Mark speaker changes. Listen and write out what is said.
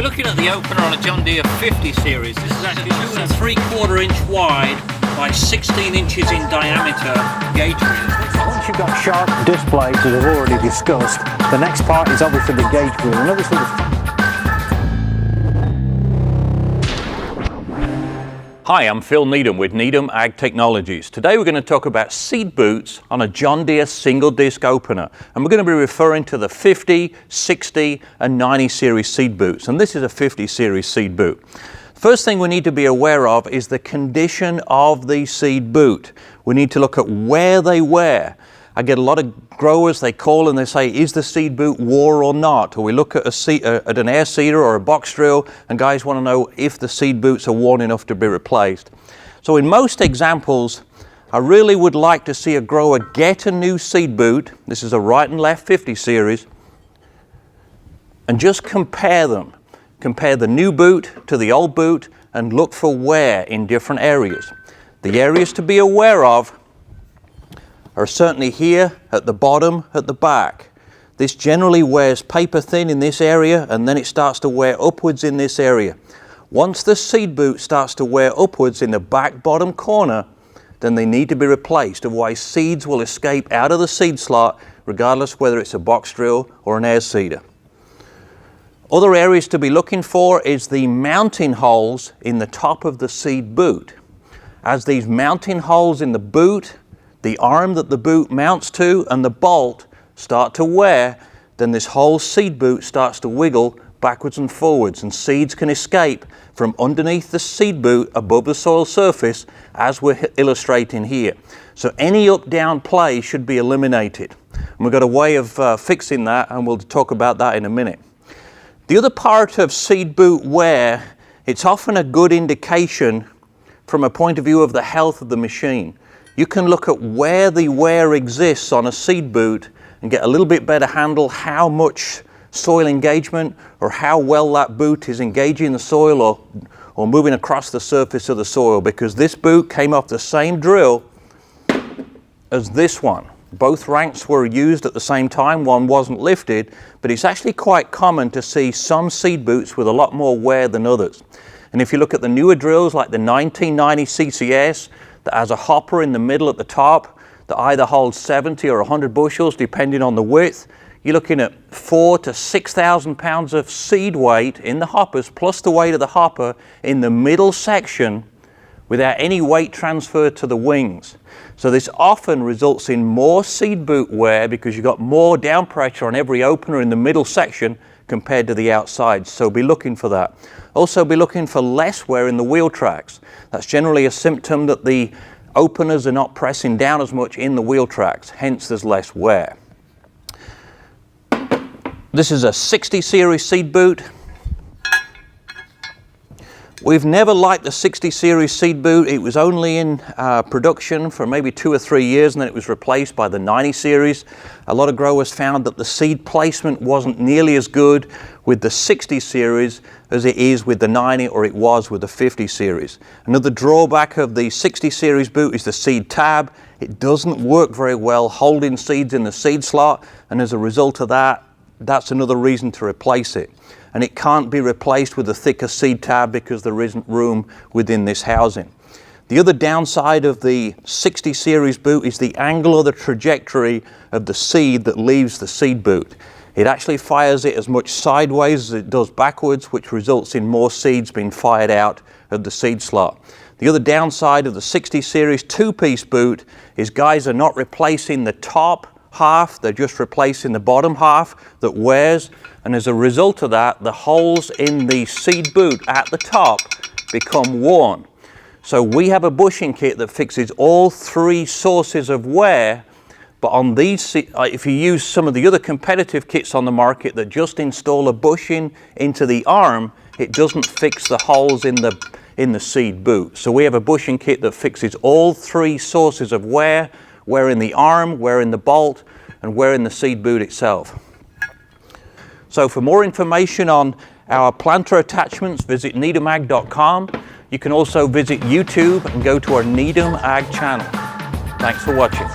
Speaker 1: We're looking at the opener on a John Deere 50 series. This is actually 2 3/4 inch wide by 16 inches in diameter gauge wheel.
Speaker 2: Once you've got sharp displays, as I've already discussed, the next part is obviously the gauge wheel. And obviously
Speaker 3: Hi, I'm Phil Needham with Needham Ag Technologies. Today we're going to talk about seed boots on a John Deere single disc opener. And we're going to be referring to the 50, 60 and 90 series seed boots. And this is a 50 series seed boot. First thing we need to be aware of is the condition of the seed boot. We need to look at where they wear. I get a lot of growers, they call and they say, is the seed boot wore or not? Or we look at an air seeder or a box drill, and guys want to know if the seed boots are worn enough to be replaced. So in most examples, I really would like to see a grower get a new seed boot. This is a right and left 50 series, and just compare them. Compare the new boot to the old boot and look for wear in different areas. The areas to be aware of are certainly here at the bottom, at the back. This generally wears paper thin in this area, and then it starts to wear upwards in this area. Once the seed boot starts to wear upwards in the back bottom corner, then they need to be replaced, otherwise seeds will escape out of the seed slot regardless whether it's a box drill or an air seeder. Other areas to be looking for is the mounting holes in the top of the seed boot. As these mounting holes in the boot, the arm that the boot mounts to, and the bolt start to wear, then this whole seed boot starts to wiggle backwards and forwards, and seeds can escape from underneath the seed boot above the soil surface, as we're illustrating here. So any up-down play should be eliminated. And we've got a way of fixing that, and we'll talk about that in a minute. The other part of seed boot wear, it's often a good indication from a point of view of the health of the machine. You can look at where the wear exists on a seed boot and get a little bit better handle how much soil engagement or how well that boot is engaging the soil or moving across the surface of the soil, because this boot came off the same drill as this one. Both ranks were used at the same time, one wasn't lifted, but it's actually quite common to see some seed boots with a lot more wear than others. And if you look at the newer drills like the 1990 CCS, that has a hopper in the middle at the top that either holds 70 or 100 bushels depending on the width, you're looking at 4,000 to 6,000 pounds of seed weight in the hoppers, plus the weight of the hopper in the middle section without any weight transfer to the wings. So this often results in more seed boot wear because you've got more down pressure on every opener in the middle section compared to the outside, so be looking for that. Also be looking for less wear in the wheel tracks. That's generally a symptom that the openers are not pressing down as much in the wheel tracks, hence there's less wear. This is a 60 series seed boot. We've never liked the 60 series seed boot. It was only in production for maybe 2 or 3 years, and then it was replaced by the 90 series. A lot of growers found that the seed placement wasn't nearly as good with the 60 series as it is with the 90, or it was with the 50 series. Another drawback of the 60 series boot is the seed tab. It doesn't work very well holding seeds in the seed slot, and as a result of that, that's another reason to replace it. And it can't be replaced with a thicker seed tab because there isn't room within this housing. The other downside of the 60 series boot is the angle or the trajectory of the seed that leaves the seed boot. It actually fires it as much sideways as it does backwards, which results in more seeds being fired out of the seed slot. The other downside of the 60 series two-piece boot is guys are not replacing the top half, they're just replacing the bottom half that wears, and as a result of that, the holes in the seed boot at the top become worn. So we have a bushing kit that fixes all 3 sources of wear, but on these, if you use some of the other competitive kits on the market that just install a bushing into the arm, it doesn't fix the holes in the seed boot. So we have a bushing kit that fixes all 3 sources of wear, wear in the arm, wear in the bolt, and wear in the seed boot itself. So for more information on our planter attachments, visit needhamag.com. You can also visit YouTube and go to our Needham Ag channel. Thanks for watching.